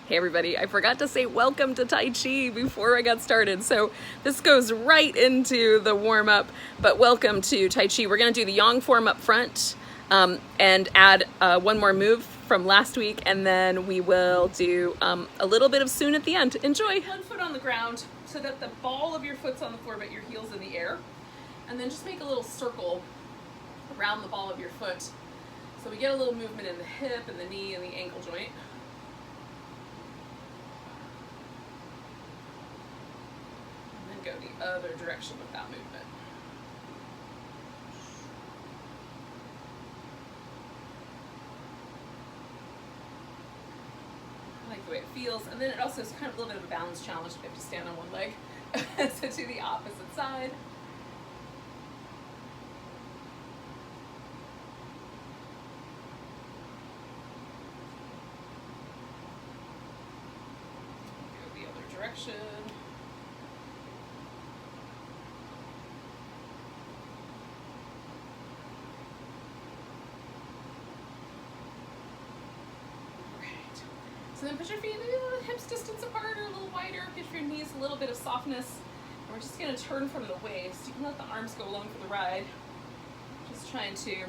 Hey everybody, I forgot to say welcome to Tai Chi before I got started. So this goes right into the warm up, but welcome to Tai Chi. We're gonna do the yang form up front and add one more move from last week, and then we will do a little bit of Soon at the end. Enjoy. One foot on the ground so that the ball of your foot's on the floor but your heel's in the air. And then just make a little circle around the ball of your foot. So we get a little movement in the hip and the knee and the ankle joint. Go the other direction with that movement. I like the way it feels, and then it also is kind of a little bit of a balance challenge if you have to stand on one leg. So to the opposite side. Go the other direction. So then put your feet hips distance apart or a little wider, give your knees a little bit of softness. And we're just gonna turn from the waist. You can let the arms go along for the ride. Just trying to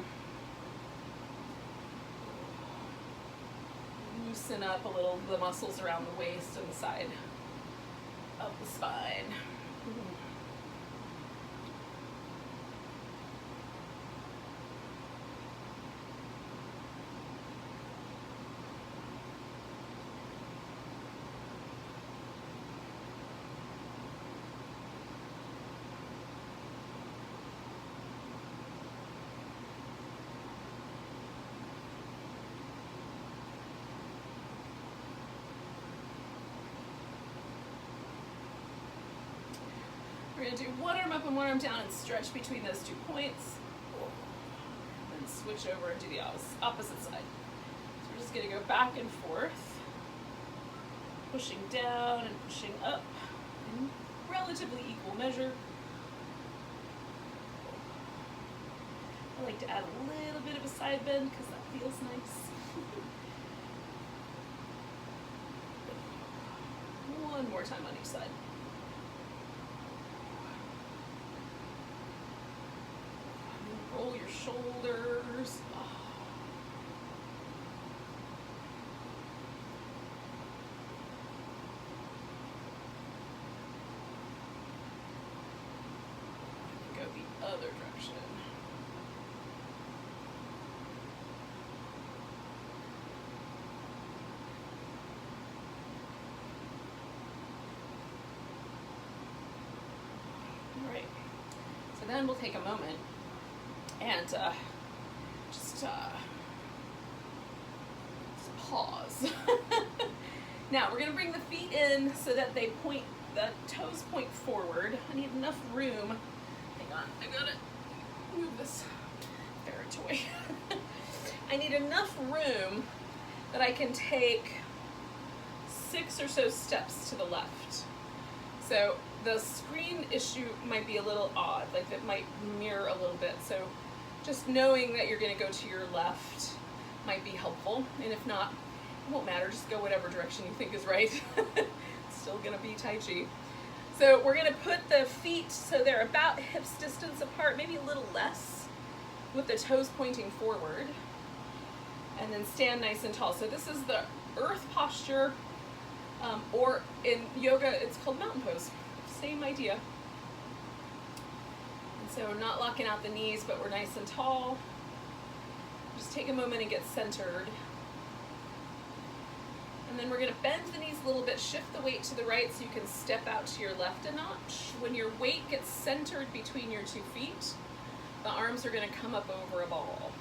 loosen up a little the muscles around the waist and the side of the spine. We're going to do one arm up and one arm down and stretch between those 2 points. And switch over and do the opposite side. So we're just going to go back and forth, pushing down and pushing up in relatively equal measure. I like to add a little bit of a side bend because that feels nice. One more time on each side. Roll your shoulders. Oh. Go the other direction. All right. So then we'll take a moment and just pause. Now we're going to bring the feet in so that they point, the toes point forward. I need enough room. Hang on, I gotta move this ferret toy. I need enough room that I can take 6 or so steps to the left. So the screen issue might be a little odd, like it might mirror a little bit. So just knowing that you're going to go to your left might be helpful, and if not, it won't matter, just go whatever direction you think is right. It's still going to be Tai Chi. So we're going to put the feet so they're about hips distance apart, maybe a little less, with the toes pointing forward, and then stand nice and tall. So this is the earth posture, or in yoga it's called mountain pose. Same idea. So we're not locking out the knees, but we're nice and tall. Just take a moment and get centered. And then we're going to bend the knees a little bit, shift the weight to the right so you can step out to your left a notch. When your weight gets centered between your 2 feet, the arms are going to come up over a ball.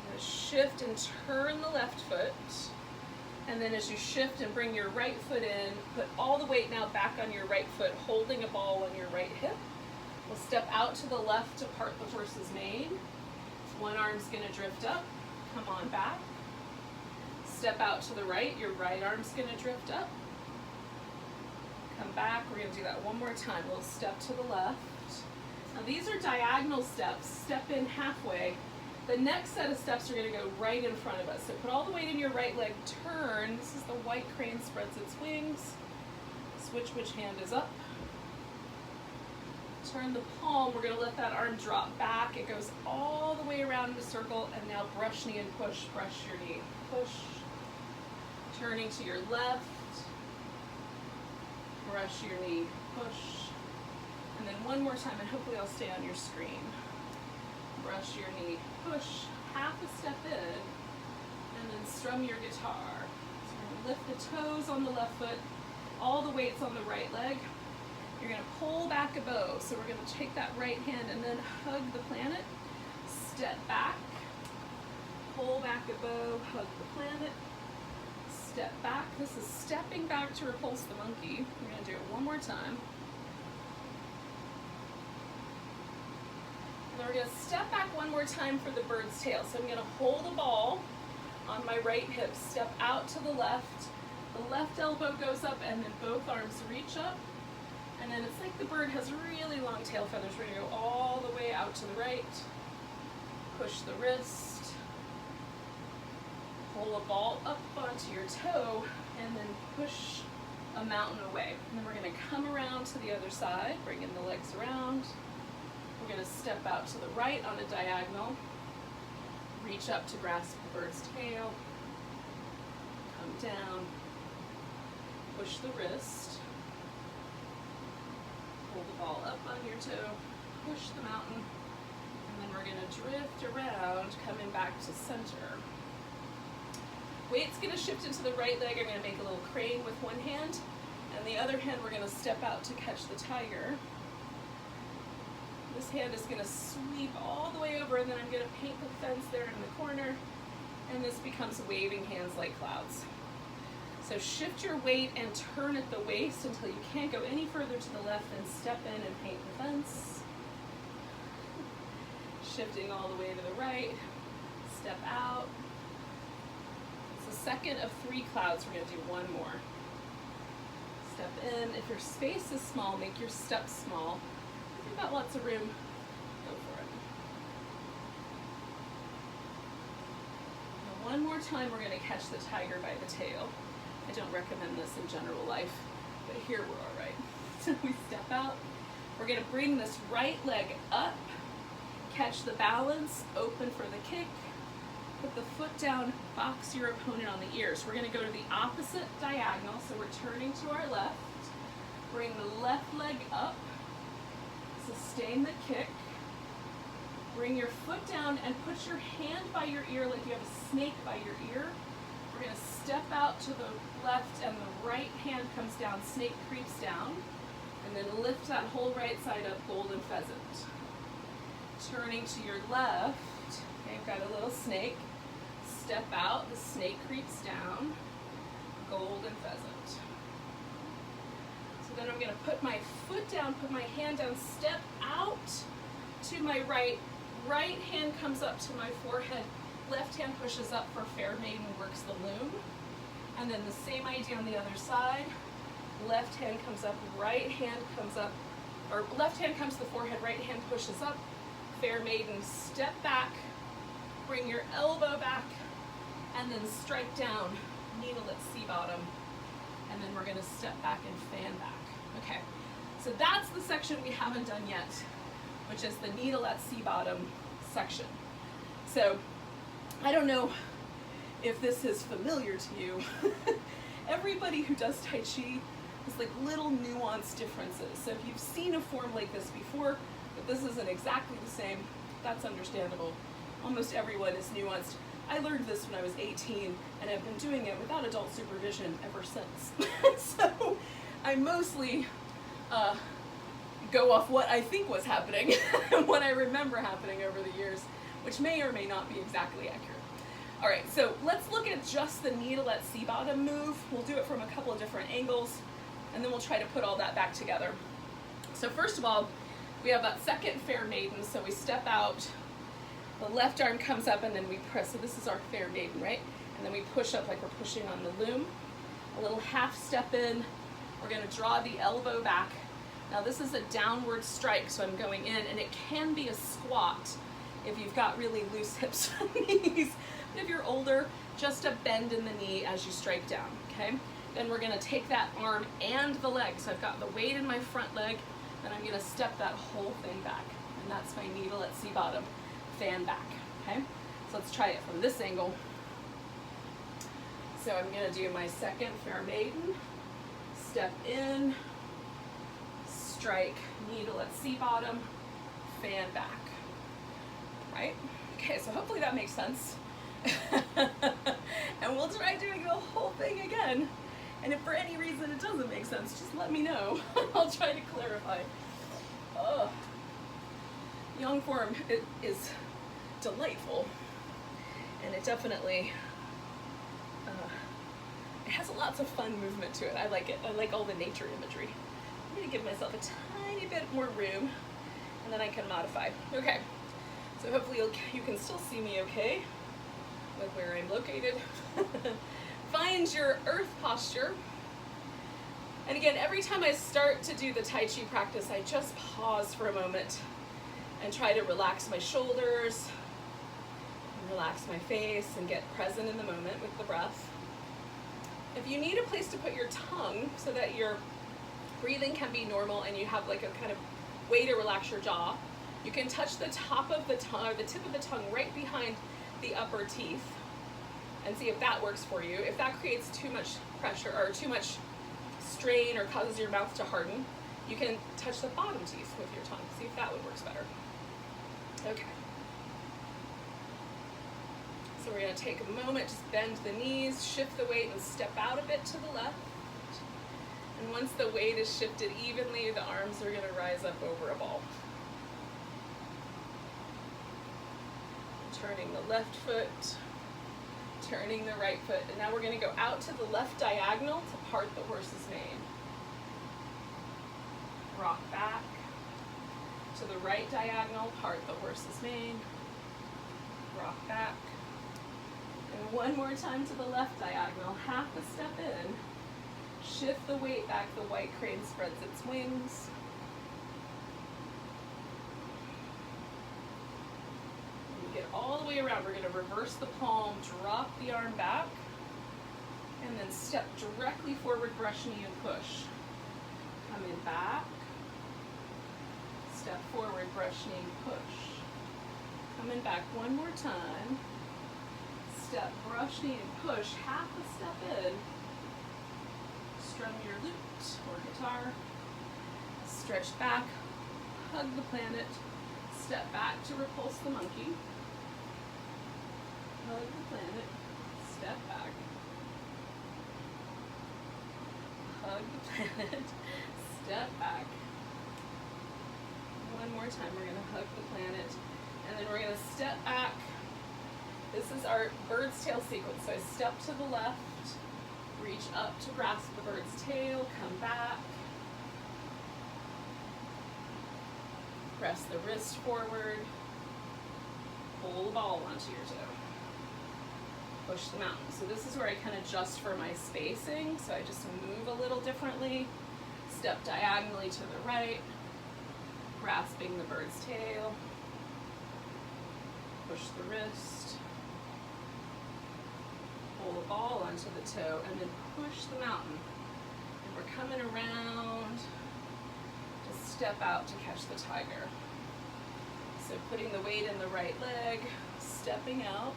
You're going to shift and turn the left foot. And then as you shift and bring your right foot in, put all the weight now back on your right foot, holding a ball on your right hip. We'll step out to the left to part the horse's mane. One arm's going to drift up, come on back. Step out to the right, your right arm's going to drift up. Come back, we're going to do that one more time. We'll step to the left. Now these are diagonal steps. Step in halfway, The next set of steps are going to go right in front of us. So put all the weight in your right leg, turn. This is the white crane spreads its wings. Switch which hand is up. Turn the palm, we're going to let that arm drop back. It goes all the way around in a circle, and now brush knee and push, brush your knee, push. Turning to your left, brush your knee, push. And then one more time, and hopefully I'll stay on your screen. Brush your knee, push, half a step in, and then strum your guitar. So we're going to lift the toes on the left foot, all the weight's on the right leg. You're going to pull back a bow. So we're going to take that right hand and then hug the planet, step back, pull back a bow, hug the planet, step back. This is stepping back to repulse the monkey. We're going to do it one more time. And then we're going to step back one more time for the bird's tail. So I'm going to hold a ball on my right hip, step out to the left. The left elbow goes up and then both arms reach up. And then it's like the bird has really long tail feathers. We're going to go all the way out to the right. Push the wrist. Pull a ball up onto your toe and then push a mountain away. And then we're going to come around to the other side, bringing the legs around. We're going to step out to the right on a diagonal. Reach up to grasp the bird's tail. Come down. Push the wrist. Pull the ball up on your toe, push the mountain, and then we're going to drift around, coming back to center. Weight's going to shift into the right leg. I'm going to make a little crane with one hand, and the other hand we're going to step out to catch the tiger. This hand is going to sweep all the way over, and then I'm going to paint the fence there in the corner, and this becomes waving hands like clouds. So shift your weight and turn at the waist until you can't go any further to the left, and step in and paint the fence. Shifting all the way to the right, step out. It's the second of 3 clouds. We're going to do one more. Step in. If your space is small, make your steps small. If you've got lots of room, go for it. Now one more time, we're going to catch the tiger by the tail. I don't recommend this in general life, but here we're all right. So we step out. We're going to bring this right leg up, catch the balance, open for the kick, put the foot down, box your opponent on the ears. We're going to go to the opposite diagonal, so we're turning to our left. Bring the left leg up, sustain the kick. Bring your foot down and put your hand by your ear like you have a snake by your ear. We're going to step out to the left and the right hand comes down, snake creeps down, and then lift that whole right side up, golden pheasant. Turning to your left, okay, you've got a little snake. Step out, the snake creeps down, golden pheasant. So then I'm going to put my foot down, put my hand down, step out to my right. Right hand comes up to my forehead. Left hand pushes up for fair maiden, works the loom. And then the same idea on the other side. Left hand comes up, right hand comes up, or left hand comes to the forehead, right hand pushes up. Fair maiden, step back, bring your elbow back, and then strike down, needle at sea bottom. And then we're going to step back and fan back. Okay, so that's the section we haven't done yet, which is the needle at sea bottom section. So I don't know if this is familiar to you. Everybody who does Tai Chi has like little nuanced differences. So if you've seen a form like this before, but this isn't exactly the same, that's understandable. Almost everyone is nuanced. I learned this when I was 18, and I've been doing it without adult supervision ever since. So I mostly go off what I think was happening and what I remember happening over the years, which may or may not be exactly accurate. All right, so let's look at just the needle at sea bottom move. We'll do it from a couple of different angles, and then we'll try to put all that back together. So first of all, we have that second fair maiden, so we step out, the left arm comes up, and then we press. So this is our fair maiden, right? And then we push up like we're pushing on the loom. A little half step in. We're gonna draw the elbow back. Now this is a downward strike, so I'm going in, and it can be a squat. if you've got really loose hips and knees. If you're older, just a bend in the knee as you strike down, okay? Then we're gonna take that arm and the leg. So I've got the weight in my front leg, and I'm gonna step that whole thing back. And that's my needle at C-bottom, fan back, okay? So let's try it from this angle. So I'm gonna do my second fair maiden, step in, strike, needle at C-bottom, fan back, right? Okay, so hopefully that makes sense. And we'll try doing the whole thing again. And if for any reason it doesn't make sense, just let me know. I'll try to clarify. Oh, yang form is delightful, and it definitely it has lots of fun movement to it. I like it. I like all the nature imagery. I'm gonna give myself a tiny bit more room, and then I can modify. Okay, so hopefully you can still see me okay with where I'm located. Find your earth posture. And again, every time I start to do the Tai Chi practice, I just pause for a moment and try to relax my shoulders, and relax my face, and get present in the moment with the breath. If you need a place to put your tongue so that your breathing can be normal and you have like a kind of way to relax your jaw, you can touch the top of the tongue, or the tip of the tongue, right behind the upper teeth, and see if that works for you. If that creates too much pressure or too much strain or causes your mouth to harden, you can touch the bottom teeth with your tongue. See if that one works better. Okay. So we're going to take a moment, just bend the knees, shift the weight, and step out a bit to the left. And once the weight is shifted evenly, the arms are going to rise up over a ball. Turning the left foot, turning the right foot, and now we're going to go out to the left diagonal to part the horse's mane. Rock back to the right diagonal, part the horse's mane. Rock back. And one more time to the left diagonal, half a step in. Shift the weight back, the white crane spreads its wings. Get all the way around. We're going to reverse the palm, drop the arm back, and then step directly forward, brush knee and push. Come in back, step forward, brush knee and push. Come in back one more time, step, brush knee and push, half a step in, strum your lute or guitar, stretch back, hug the planet, step back to repulse the monkey. Hug the planet, step back. Hug the planet, step back. One more time, we're going to hug the planet, and then we're going to step back. This is our bird's tail sequence. So I step to the left, reach up to grasp the bird's tail, come back. Press the wrist forward, pull the ball onto your toe. Push the mountain. So this is where I kind of adjust for my spacing. So I just move a little differently. Step diagonally to the right, grasping the bird's tail. Push the wrist. Pull the ball onto the toe, and then push the mountain. And we're coming around to step out to catch the tiger. So putting the weight in the right leg, stepping out,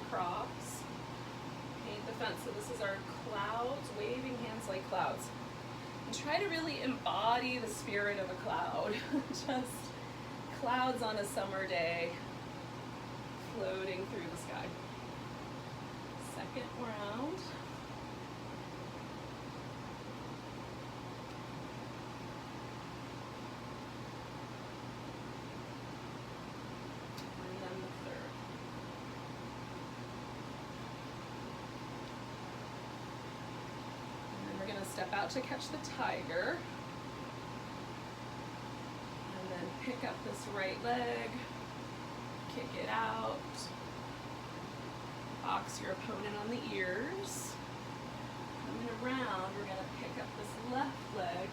across, paint the fence. So this is our clouds, waving hands like clouds. And try to really embody the spirit of a cloud. Just clouds on a summer day, floating through the sky. Second round. Step out to catch the tiger, and then pick up this right leg, kick it out, box your opponent on the ears. Coming around, we're going to pick up this left leg,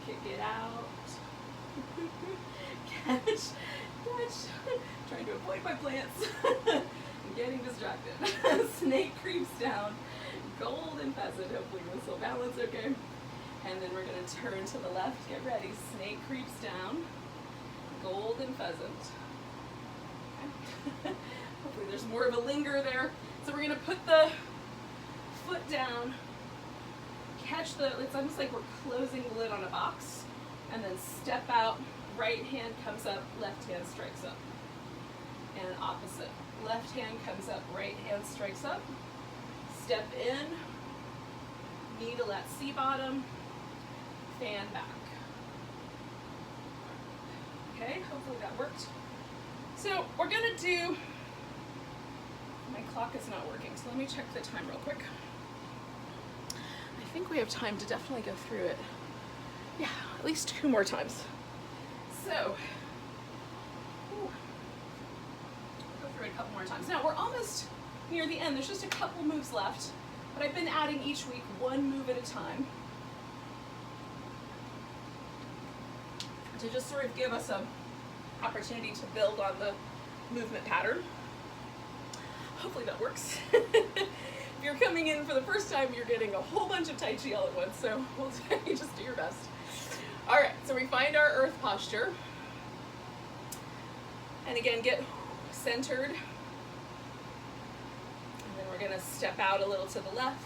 kick it out, Catch. Trying to avoid my plants. I'm getting distracted. Snake creeps down. Golden pheasant. Hopefully this will balance okay. And then we're going to turn to the left. Get ready. Snake creeps down. Golden pheasant. Okay. Hopefully there's more of a linger there. So we're going to put the foot down. Catch the, it's almost like we're closing the lid on a box. And then step out. Right hand comes up. Left hand strikes up. And opposite. Left hand comes up. Right hand strikes up. Step in. Needle at C bottom. Fan back. Okay, hopefully that worked. So we're gonna do, my clock is not working, so let me check the time real quick. I think we have time to definitely go through it. Yeah, at least 2 more times. So, go through it a couple more times. Now we're almost near the end. There's just a couple moves left, but I've been adding each week 1 move at a time, to just sort of give us an opportunity to build on the movement pattern. Hopefully that works. If you're coming in for the first time, you're getting a whole bunch of Tai Chi all at once, so we'll you just do your best. All right, so we find our earth posture. And again, get centered. And then we're gonna step out a little to the left.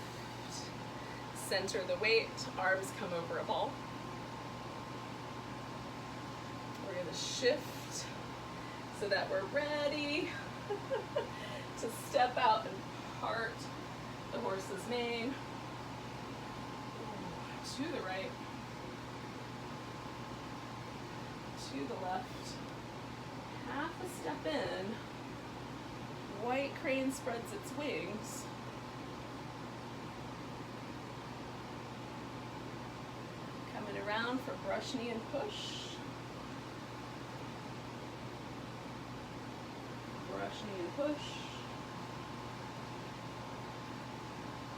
Center the weight, arms come over a ball. We're gonna shift so that we're ready to step out and part the horse's mane. To the right, to the left, half a step in, white crane spreads its wings. Coming around for brush, knee, and push. Brush, knee, and push.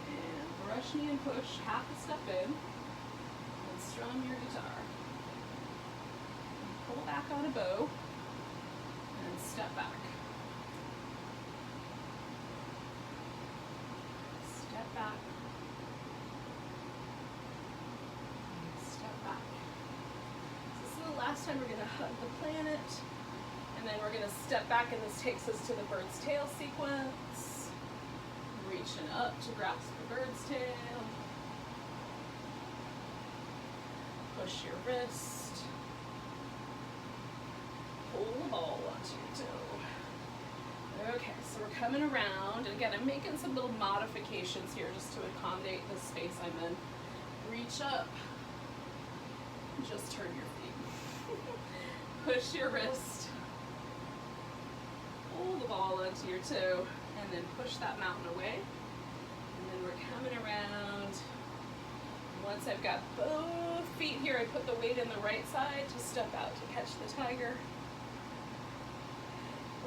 And brush, knee, and push, half a step in. And strum your guitar. And pull back on a bow. And step back. Step back. And step back. So this is the last time we're going to hug the planet. And then we're going to step back, and this takes us to the bird's tail sequence. Reaching up to grasp the bird's tail. Push your wrist. Pull the ball onto your toe. Okay, so we're coming around. And again, I'm making some little modifications here just to accommodate the space I'm in. Reach up. Just turn your feet. Push your wrist. Pull the ball onto your toe, and then push that mountain away. And then we're coming around. Once I've got both feet here, I put the weight in the right side to step out to catch the tiger.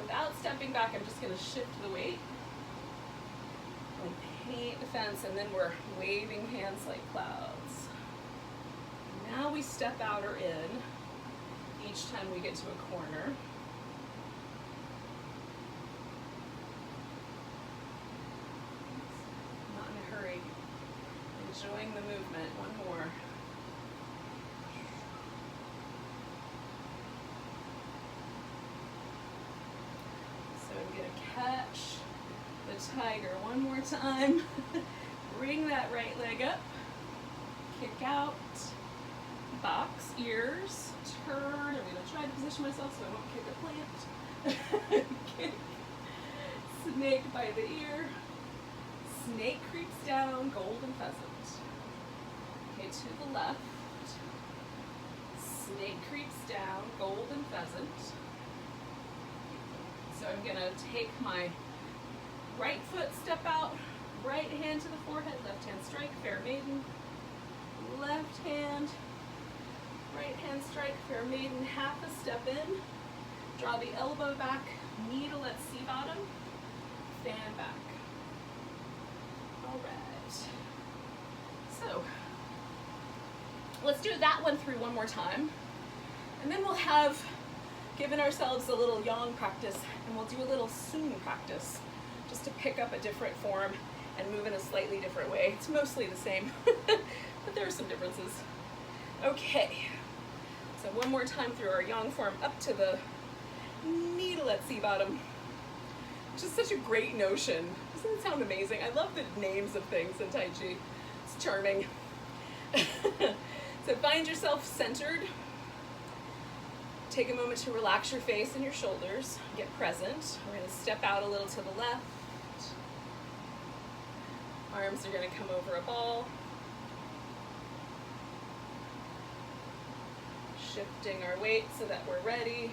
Without stepping back, I'm just going to shift the weight and paint the fence, and then we're waving hands like clouds. Now we step out or in each time we get to a corner. Enjoying the movement. One more. So I'm going to catch the tiger one more time. Bring that right leg up. Kick out. Box ears. Turn. I'm going to try to position myself so I won't kick a plant. Kick. Snake by the ear. Snake creeps down. Golden pheasant. Okay, to the left. Snake creeps down, golden pheasant. So I'm going to take my right foot, step out, right hand to the forehead, left hand strike, fair maiden. Left hand, right hand strike, fair maiden, half a step in. Draw the elbow back, needle at C bottom, fan back. All right. So let's do that one through one more time. And then we'll have given ourselves a little yang practice, and we'll do a little sun practice, just to pick up a different form and move in a slightly different way. It's mostly the same, but there are some differences. Okay, so one more time through our yang form up to the needle at sea bottom, which is such a great notion. Doesn't it sound amazing? I love the names of things in Tai Chi. It's charming. So find yourself centered. Take a moment to relax your face and your shoulders. Get present. We're going to step out a little to the left. Arms are going to come over a ball. Shifting our weight so that we're ready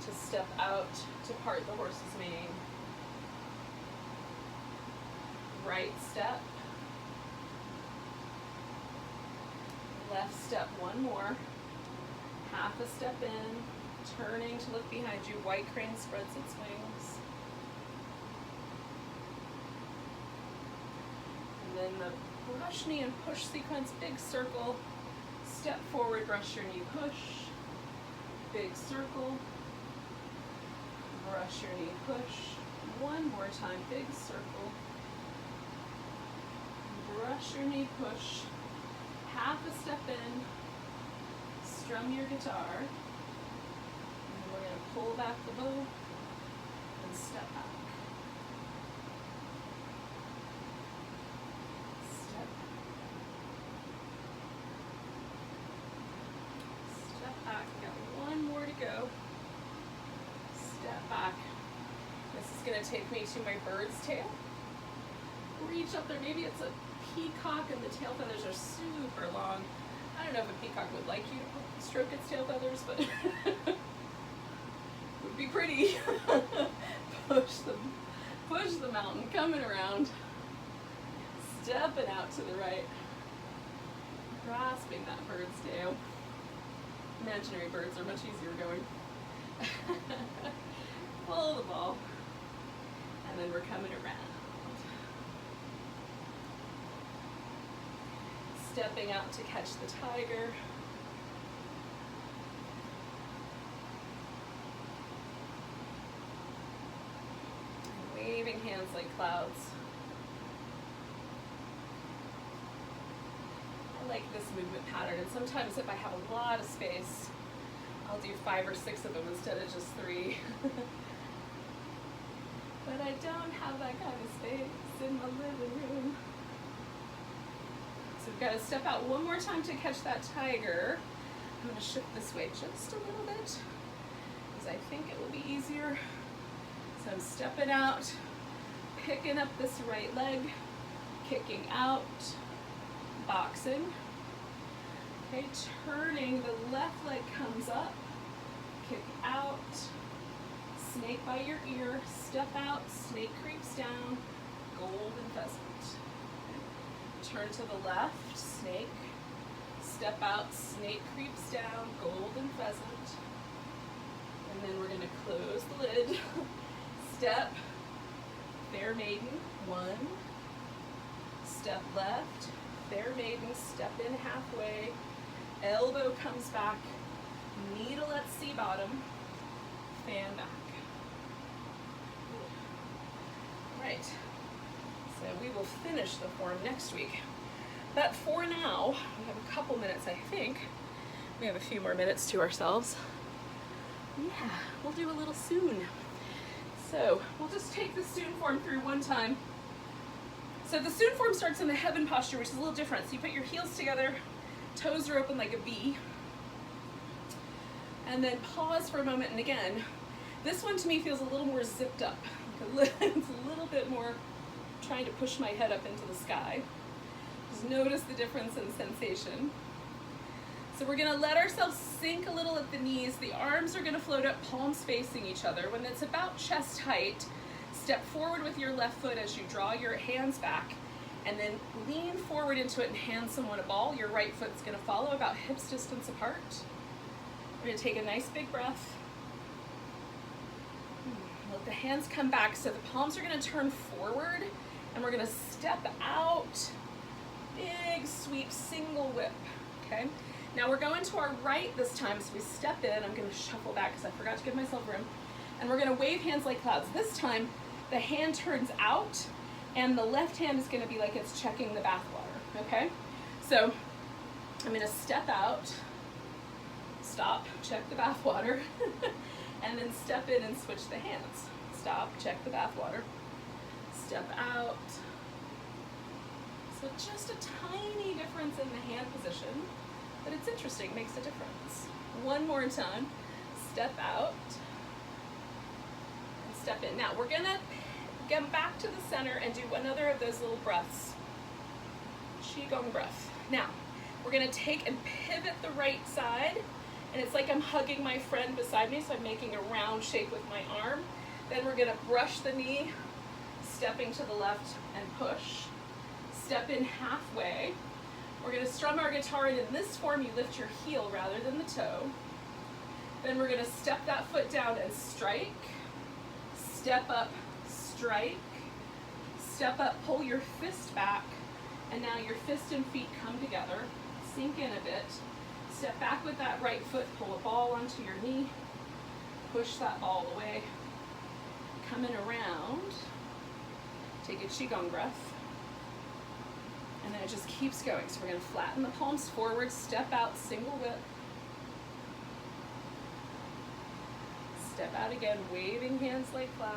to step out to part the horse's mane. Right step. Left step, one more. Half a step in, turning to look behind you. White crane spreads its wings. And then the brush knee and push sequence, big circle. Step forward, brush your knee, push. Big circle. Brush your knee, push. One more time, big circle. Brush your knee, push. Half a step in. Strum your guitar, and then we're going to pull back the bow and step back. Step. Step back. We've got one more to go. Step back. This is going to take me to my bird's tail. Reach up there. Maybe it's a peacock and the tail feathers are super long. I don't know if a peacock would like you to stroke its tail feathers, but would be pretty. Push the mountain, coming around, stepping out to the right, grasping that bird's tail. Imaginary birds are much easier going. Pull the ball, and then we're coming around. Stepping out to catch the tiger. And waving hands like clouds. I like this movement pattern, and sometimes if I have a lot of space, I'll do 5 or 6 of them instead of just 3. But I don't have that kind of space in my living room. So we've got to step out one more time to catch that tiger. I'm going to shift this way just a little bit because I think it will be easier. So I'm stepping out, picking up this right leg, kicking out, boxing. Okay, turning, the left leg comes up, kick out, snake by your ear, step out, snake creeps down, golden pheasant. Turn to the left, snake, step out, snake creeps down, golden pheasant. And then we're going to close the lid, step, fair maiden, 1, step left, fair maiden, step in halfway, elbow comes back, needle at sea bottom, fan back. Right. So we will finish the form next week. But for now, we have a couple minutes, I think. We have a few more minutes to ourselves. Yeah, we'll do a little sun. So we'll just take the sun form through one time. So the sun form starts in the heaven posture, which is a little different. So you put your heels together, toes are open like a V, and then pause for a moment. And again, this one to me feels a little more zipped up. It's a little bit more trying to push my head up into the sky. Just notice the difference in sensation. So we're going to let ourselves sink a little at the knees. The arms are going to float up, palms facing each other. When it's about chest height, step forward with your left foot as you draw your hands back, and then lean forward into it and hand someone a ball. Your right foot's going to follow about hips distance apart. We're going to take a nice big breath. Let the hands come back. So the palms are going to turn forward, and we're going to step out. Big sweep, single whip. Okay. Now we're going to our right this time, so we step in. I'm gonna shuffle back because I forgot to give myself room. And we're gonna wave hands like clouds. This time, the hand turns out, and the left hand is gonna be like it's checking the bath water, okay? So I'm gonna step out, stop, check the bath water, and then step in and switch the hands. Stop, check the bath water, step out. So just a tiny difference in the hand position, but it's interesting, makes a difference. One more time, step out, and step in. Now we're gonna get back to the center and do another of those little breaths. Qigong breath. Now, we're gonna take and pivot the right side, and it's like I'm hugging my friend beside me, so I'm making a round shape with my arm. Then we're gonna brush the knee, stepping to the left and push. Step in halfway. We're gonna strum our guitar, and in this form, you lift your heel rather than the toe. Then we're gonna step that foot down and strike. Step up, strike. Step up, pull your fist back, and now your fist and feet come together. Sink in a bit. Step back with that right foot, pull a ball onto your knee. Push that ball away. Coming around. Take a Qigong breath. And then it just keeps going. So we're gonna flatten the palms forward, step out, single whip. Step out again, waving hands like clouds.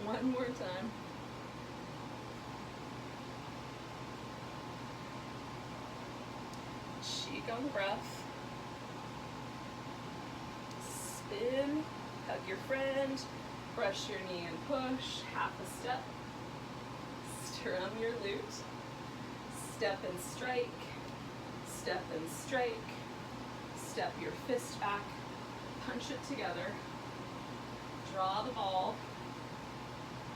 One more time. Qigong breath. Spin, hug your friend, brush your knee and push, half a step, strum your lute, step and strike, step and strike, step your fist back, punch it together, draw the ball,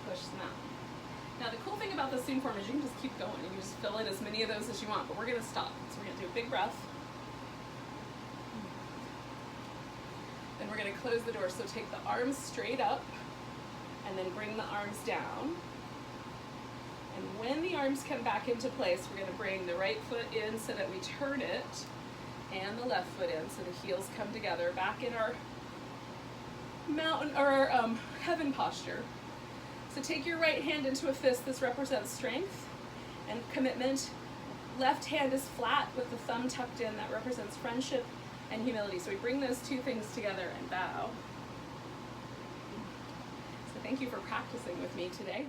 push them out. Now the cool thing about the Soon form is you can just keep going. You can just fill in as many of those as you want, but we're gonna stop. So we're gonna do a big breath. Then we're going to close the door. So take the arms straight up and then bring the arms down. And when the arms come back into place, we're going to bring the right foot in so that we turn it and the left foot in so the heels come together back in our mountain or our heaven posture. So take your right hand into a fist. This represents strength and commitment. Left hand is flat with the thumb tucked in. That represents friendship and humility. So we bring those two things together and bow. So thank you for practicing with me today.